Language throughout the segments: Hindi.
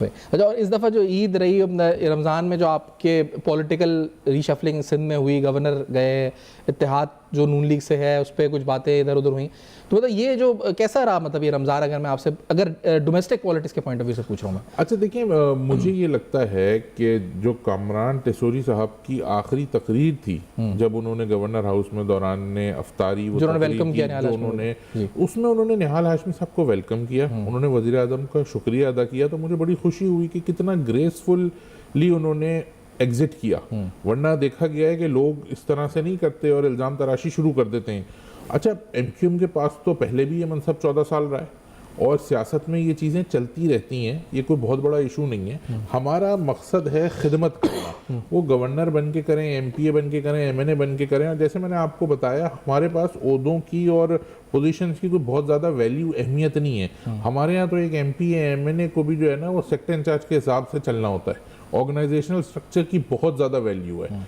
अच्छा, और इस दफ़ा जो ईद रही रमज़ान में, जो आपके पॉलिटिकल रीशफलिंग सिंध में हुई, गवर्नर गए, इत्तेहाद जो नून लीग से है उस पर कुछ बातें इधर उधर हुई, तो मतलब ये जो कैसा रहा, मतलब ये रमज़ान, अगर मैं आपसे अगर डोमेस्टिक पॉलिटिक्स के पॉइंट ऑफ व्यू से पूछ रहा हूँ मैं। अच्छा देखिए, मुझे ये लगता है कि जो कामरान टेसोरी साहब की आखिरी तकरीर थी जब उन्होंने गवर्नर हाउस में दौरान ने अफ्तारी वो जो वेलकम किया, जो उन्होंने उसमें उन्होंने निहाल हाशमी साहब को वेलकम किया, उन्होंने वज़ीर आज़म का शुक्रिया अदा किया, तो मुझे बड़ी खुशी हुई कि कितना ग्रेसफुली उन्होंने एग्जिट किया। वरना देखा गया है कि लोग इस तरह से नहीं करते और इल्ज़ाम तराशी शुरू कर देते हैं। अच्छा, एमक्यूएम के पास तो पहले भी ये मनसब 14 साल रहा है और सियासत में ये चीज़ें चलती रहती हैं, ये कोई बहुत बड़ा इशू नहीं है। हमारा मकसद है खिदमत करना, वो गवर्नर बन के करें, एमपीए बन के करें, एमएनए बन के करें। और जैसे मैंने आपको बताया, हमारे पास ओहदों की और पोजीशंस की कोई बहुत ज़्यादा वैल्यू अहमियत नहीं है। हमारे यहाँ तो एक एमपीए एमएनए को भी जो है ना, वो सेक्टर इंचार्ज के हिसाब से चलना होता है। ऑर्गेनाइजेशनल स्ट्रक्चर की बहुत ज़्यादा वैल्यू है।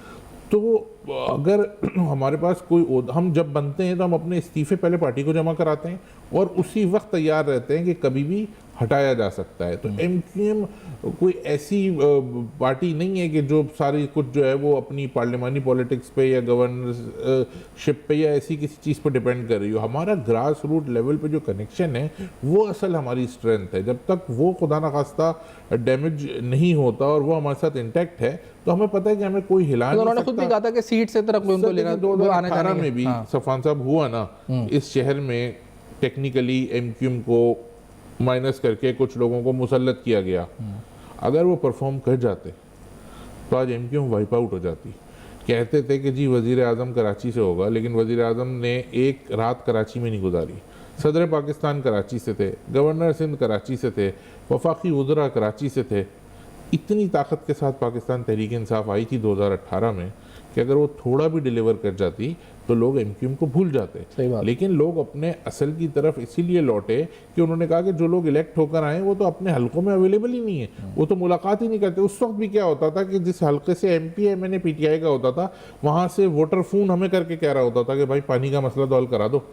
तो अगर हमारे पास कोई, हम जब बनते हैं तो हम अपने इस्तीफे पहले पार्टी को जमा कराते हैं और उसी वक्त तैयार रहते हैं कि कभी भी हटाया जा सकता है। तो एमक्यूएम कोई ऐसी पार्टी नहीं है कि जो सारी कुछ जो है वो अपनी पार्लियामानी पॉलिटिक्स पे या गवर्नरशिप पे या ऐसी किसी चीज़ पर डिपेंड कर रही हो। हमारा ग्रास रूट लेवल पे जो कनेक्शन है वो असल हमारी स्ट्रेंथ है। जब तक वो खुदा न खास्ता डैमेज नहीं होता और वो हमारे साथ इंटैक्ट है तो हमें पता है कि हमें कोई हिला नहीं सकता। उन्होंने खुद भी कहा था कि सीट से तरफ उनको लेना, 2018 में भी सफान साहब हुआ ना, इस शहर में टेक्निकली एमक्यूएम को माइनस करके कुछ लोगों को मुसल्लत किया गया। अगर वो परफॉर्म कर जाते तो आज एमक्यूएम वाइप आउट हो जाती। कहते थे कि जी वज़ीर आज़म कराची से होगा, लेकिन वज़ीर आज़म ने एक रात कराची में नहीं गुजारी। सदर पाकिस्तान कराची से थे, गवर्नर सिंध कराची से थे, वफाकी वज़रा कराची से थे। इतनी ताकत के साथ पाकिस्तान तहरीक इंसाफ आई थी 2018 में कि अगर वो थोड़ा भी डिलीवर कर जाती तो लोग एमक्यूएम को भूल जाते। लेकिन लोग अपने असल की तरफ इसीलिए लौटे कि उन्होंने कहा कि जो लोग इलेक्ट होकर आए वो तो अपने हलकों में अवेलेबल ही नहीं है, वो तो मुलाकात ही नहीं करते। उस वक्त भी क्या होता था कि जिस हलके से एमपी एमएनए पीटीआई का होता था वहाँ से वोटर फोन हमें करके कह रहा होता था कि भाई पानी का मसला तो हल करा दो।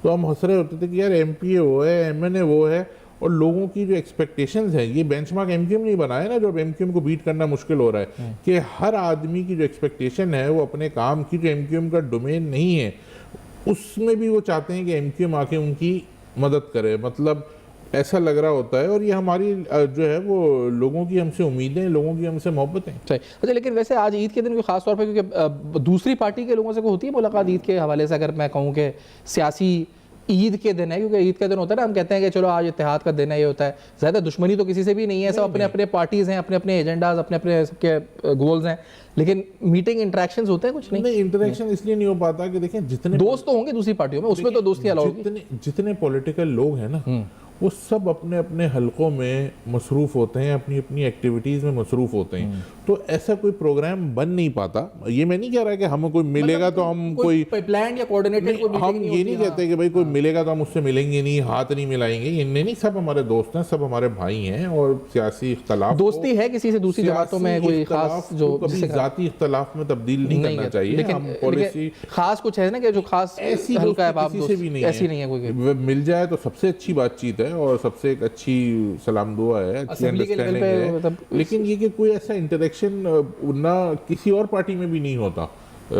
तो हम हंस रहे होते थे कि यार एमपीए वो है, एमएनए वो है, और लोगों की जो एक्सपेक्टेशंस हैं, ये बेंचमार्क एमक्यूएम नहीं बनाया ना, जो एमक्यूएम को बीट करना मुश्किल हो रहा है कि हर आदमी की जो एक्सपेक्टेशन है वो अपने काम की, जो एमक्यूएम का डोमेन नहीं है उसमें भी वो चाहते हैं कि एमक्यूएम आके उनकी मदद करे। मतलब ऐसा लग रहा होता है, और ये हमारी जो है वो लोगों की हमसे उम्मीदें, लोगों की हमसे मोहब्बतें। अच्छा, लेकिन वैसे आज ईद के दिन कोई खास तौर पर, क्योंकि दूसरी पार्टी के लोगों से कोई होती है मुलाकात ईद के हवाले से, अगर मैं कहूँ कि सियासी ईद के दिन है, क्योंकि ईद का दिन होता है ना, हम कहते हैं कि चलो आज इत्तेहाद का दिन है, ये होता है, ज़्यादा दुश्मनी तो किसी से भी नहीं है, सब अपने अपने पार्टीज़ हैं, अपने अपने एजेंडाज, अपने अपने सबके गोल्स हैं, लेकिन मीटिंग इंटरेक्शंस होते हैं कुछ नहीं इंटरेक्शन इसलिए नहीं हो पाता कि देखें, जितने दोस्त तो होंगे दूसरी पार्टियों में, उसमें तो दोस्ती अलाउ होगी। जितने पॉलिटिकल लोग हैं ना वो सब अपने अपने हलकों में मसरूफ़ होते हैं, अपनी अपनी एक्टिविटीज़ में मसरूफ़ होते हैं, तो ऐसा कोई प्रोग्राम बन नहीं पाता। ये मैं नहीं कह रहा कि हमें कोई मिलेगा तो हम कोई प्लान या कोऑर्डिनेटेड, हम ये नहीं कहते कि भाई कोई मिलेगा तो हम उससे मिलेंगे नहीं, हाथ नहीं मिलाएंगे, ये नहीं। सब हमारे दोस्त हैं, सब हमारे भाई हैं, और सियासी इख्तलाफ, दोस्ती है किसी से दूसरी जमातों में कोई खास जो कभी ज़ाती इख्तलाफ में तब्दील नहीं करना चाहिए। लेकिन पॉलिसी खास कुछ है ना कि जो खास ऐसी हल्का है, किसी से भी नहीं, ऐसी नहीं है कोई। मिल जाए तो सबसे अच्छी बातचीत है और सबसे एक अच्छी सलाम दुआ है, अच्छी अंडरस्टैंडिंग है। लेकिन ये कि कोई ऐसा इंटरेक्शन ना किसी और पार्टी में भी नहीं होता।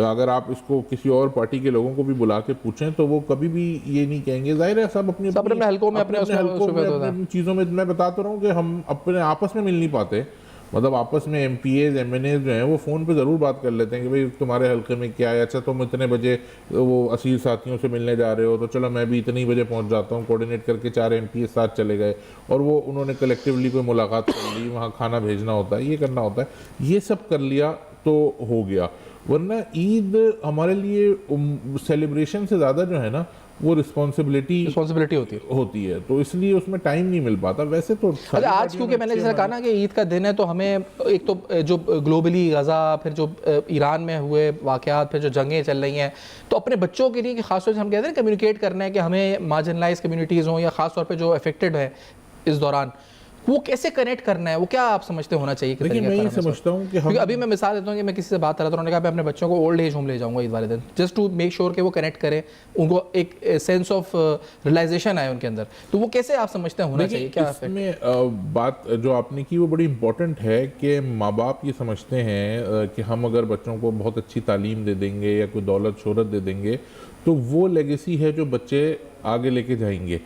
अगर आप इसको किसी और पार्टी के लोगों को भी बुला के पूछें तो वो कभी भी ये नहीं कहेंगे। जाहिर है सब अपने हलकों में, अपने चीज़ों में। मैं बताता रहा हूँ कि हम अपने आपस में मिल नहीं पाते। मतलब आपस में एमपीएज एमएनए जो हैं वो फ़ोन पे ज़रूर बात कर लेते हैं कि भाई तुम्हारे हल्के में क्या है, अच्छा तुम इतने बजे वो असील साथियों से मिलने जा रहे हो तो चलो मैं भी इतने ही बजे पहुंच जाता हूँ। कोऑर्डिनेट करके 4 एमपीएज साथ चले गए और वो उन्होंने कलेक्टिवली कोई मुलाकात कर ली, वहाँ खाना भेजना होता है, ये करना होता है, ये सब कर लिया तो हो गया। वरना ईद हमारे लिए सेलिब्रेशन से ज़्यादा जो है ना वो रिस्पॉन्सिबिलिटी होती है, तो इसलिए उसमें टाइम नहीं मिल पाता। वैसे तो अच्छा, आज क्योंकि मैंने जैसे कहा ना कि ईद का दिन है, तो हमें एक तो जो ग्लोबली गज़ा, फिर जो ईरान में हुए वाक़यात, फिर जो जंगें चल रही हैं, तो अपने बच्चों के लिए कि ख़ास तौर से हम कहते हैं कम्युनिकेट करना है कि हमें मार्जिनलाइज कम्युनिटीज़ हों या ख़ास तौर पर जो अफेक्टेड है इस दौरान, वो कैसे कनेक्ट करना है, वो क्या आप समझते होना चाहिए? देखिए मैं ये समझता हूँ कि हम, अभी मैं मिसाल देता हूँ कि मैं किसी से बात कर रहा था, उन्होंने कहा मैं अपने बच्चों को ओल्ड एज होम ले जाऊंगा ईद वाले दिन, जस्ट टू मेक श्योर कि वो कनेक्ट करें, उनको एक सेंस ऑफ रियलाइजेशन आए उनके अंदर। तो वो कैसे आप समझते हैं होना चाहिए? क्या इसमें बात जो आपने की वो बड़ी इंपॉर्टेंट है कि माँ बाप ये समझते हैं कि हम अगर बच्चों को बहुत अच्छी तालीम दे देंगे या कोई दौलत शोहरत दे देंगे तो वो लेगेसी है जो बच्चे आगे लेके जाएंगे।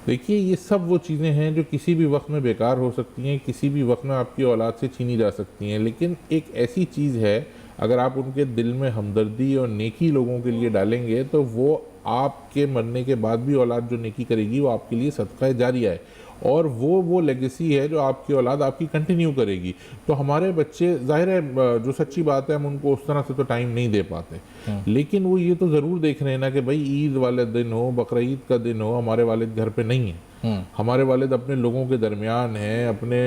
देखिए ये सब वो चीज़ें हैं जो किसी भी वक्त में बेकार हो सकती हैं, किसी भी वक्त में आपकी औलाद से छीनी जा सकती हैं, लेकिन एक ऐसी चीज़ है अगर आप उनके दिल में हमदर्दी और नेकी लोगों के लिए डालेंगे तो वो आपके मरने के बाद भी औलाद जो नेकी करेगी वो आपके लिए सदका जारिया है, और वो लेगेसी है जो आपकी औलाद आपकी कंटिन्यू करेगी। तो हमारे बच्चे, जाहिर है जो सच्ची बात है हम उनको उस तरह से तो टाइम नहीं दे पाते, लेकिन वो ये तो ज़रूर देख रहे हैं ना कि भाई ईद वाले दिन हो, बकरा ईद का दिन हो, हमारे वालिद घर पे नहीं है, हमारे वालिद अपने लोगों के दरमियान हैं, अपने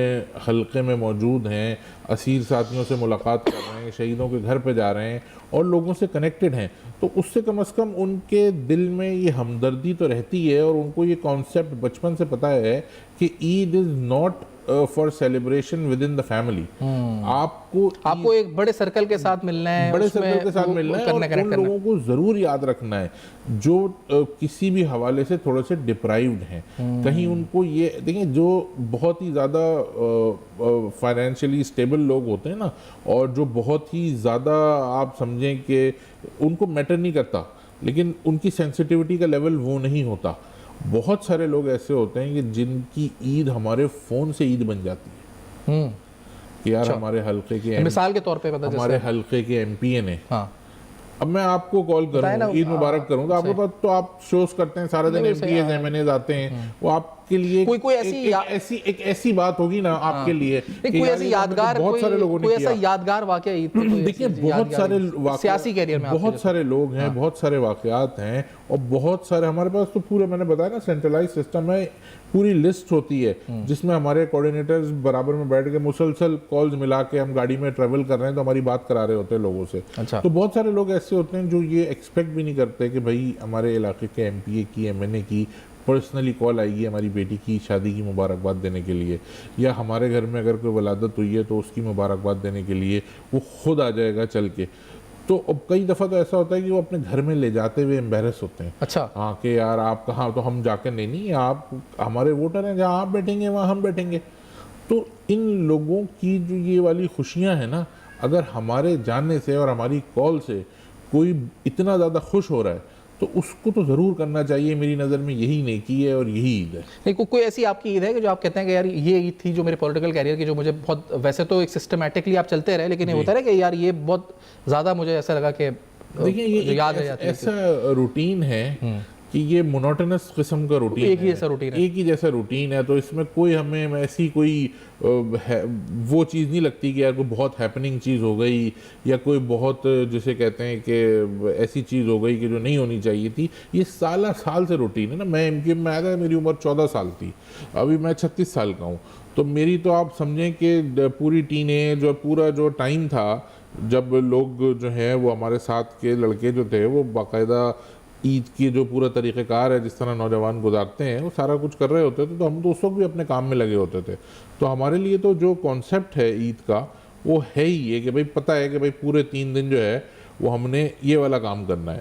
हल्के में मौजूद हैं, असीर साथियों से मुलाकात कर रहे हैं, शहीदों के घर पे जा रहे हैं और लोगों से कनेक्टेड हैं। तो उससे कम से कम उनके दिल में ये हमदर्दी तो रहती है और उनको ये कॉन्सेप्ट बचपन से पता है कि Eid is not for celebration with in the family. आपको एक बड़े सर्कल के साथ मिलना है, बड़े सर्कल के साथ मिलना है, और उन लोगों को ज़रूर याद रखना है जो किसी भी हवाले से थोड़े से डिप्राइव्ड हैं। कहीं उनको ये देखिए, जो बहुत ही ज़्यादा फाइनेंशियली स्टेबल लोग होते हैं ना, और जो बहुत ही ज़्यादा आप समझें कि उनको मैटर नहीं करता, लेकिन उनकी सेंसिटिविटी का लेवल वो नहीं होता। बहुत सारे लोग ऐसे होते हैं कि जिनकी ईद हमारे फ़ोन से ईद बन जाती है कि यार हमारे हल्के के मिसाल के तौर पे हमारे हल्के के एमपीए ने, हाँ, अब मैं आपको कॉल करूँ ईद मुबारक करूँ तो आपके पास तो आप शोज करते हैं सारे दिन, एमपीए एमएनए आते हैं, वो आपके लिए कोई ऐसी बात होगी ना आपके लिए, कोई ऐसी यादगार, बहुत सारे लोगों ने कोई ऐसा यादगार वाकया ईद पे, देखिए बहुत सारे सियासी कैरियर में बहुत सारे लोग हैं, बहुत सारे वाकयात हैं, और बहुत सारे हमारे पास तो पूरे, मैंने बताया ना, सेंट्रलाइज सिस्टम है, पूरी लिस्ट होती है जिसमें हमारे कोऑर्डिनेटर्स बराबर में बैठ के मुसलसल कॉल्स मिला के, हम गाड़ी में ट्रेवल कर रहे हैं तो हमारी बात करा रहे होते हैं लोगों से। अच्छा। तो बहुत सारे लोग ऐसे होते हैं जो ये एक्सपेक्ट भी नहीं करते कि भाई हमारे इलाके के एमपीए की, एमएनए की पर्सनली कॉल आएगी हमारी बेटी की शादी की मुबारकबाद देने के लिए, या हमारे घर में अगर कोई वलादत हुई है तो उसकी मुबारकबाद देने के लिए वो खुद आ जाएगा चल के। तो अब कई दफ़ा तो ऐसा होता है कि वो अपने घर में ले जाते हुए एम्बेरस होते हैं। अच्छा, हाँ, कि यार आप कहाँ, तो हम जाकर नहीं, आप हमारे वोटर हैं, जहाँ आप बैठेंगे वहाँ हम बैठेंगे। तो इन लोगों की जो ये वाली खुशियाँ हैं ना, अगर हमारे जानने से और हमारी कॉल से कोई इतना ज़्यादा खुश हो रहा है तो उसको तो ज़रूर करना चाहिए। मेरी नज़र में यही नेकी है और यही ईद है। नहीं, कोई ऐसी आपकी ईद है कि जो आप कहते हैं कि यार ये ईद थी जो मेरे पॉलिटिकल कैरियर की, जो मुझे बहुत, वैसे तो एक सिस्टमेटिकली आप चलते रहे, लेकिन ये होता है कि यार ये बहुत ज़्यादा मुझे ऐसा लगा कि देखिए ये याद है, ऐसा रूटीन है कि ये मोनोटोनस किस्म का रूटीन है, एक ही जैसा रूटीन है, तो इसमें कोई हमें ऐसी कोई वो चीज़ नहीं लगती कि यार कोई बहुत हैपनिंग चीज़ हो गई, या कोई बहुत, जिसे कहते हैं कि ऐसी चीज़ हो गई कि जो नहीं होनी चाहिए थी। ये साल से रूटीन है ना। मैं एमक्यूएम में आया था, मेरी उम्र 14 साल थी, अभी मैं 36 साल का हूँ, तो मेरी तो आप समझें कि पूरी टीनेज और पूरा जो टाइम था जब लोग जो है वो हमारे साथ के लड़के जो थे वो बाकायदा ईद की जो पूरा तरीक़ेकार है, जिस तरह नौजवान गुजारते हैं, वो सारा कुछ कर रहे होते थे, तो हम तो उस वक्त भी अपने काम में लगे होते थे। तो हमारे लिए तो जो कॉन्सेप्ट है ईद का वो है ही ये कि भाई पता है कि भाई पूरे 3 दिन जो है वो हमने ये वाला काम करना है।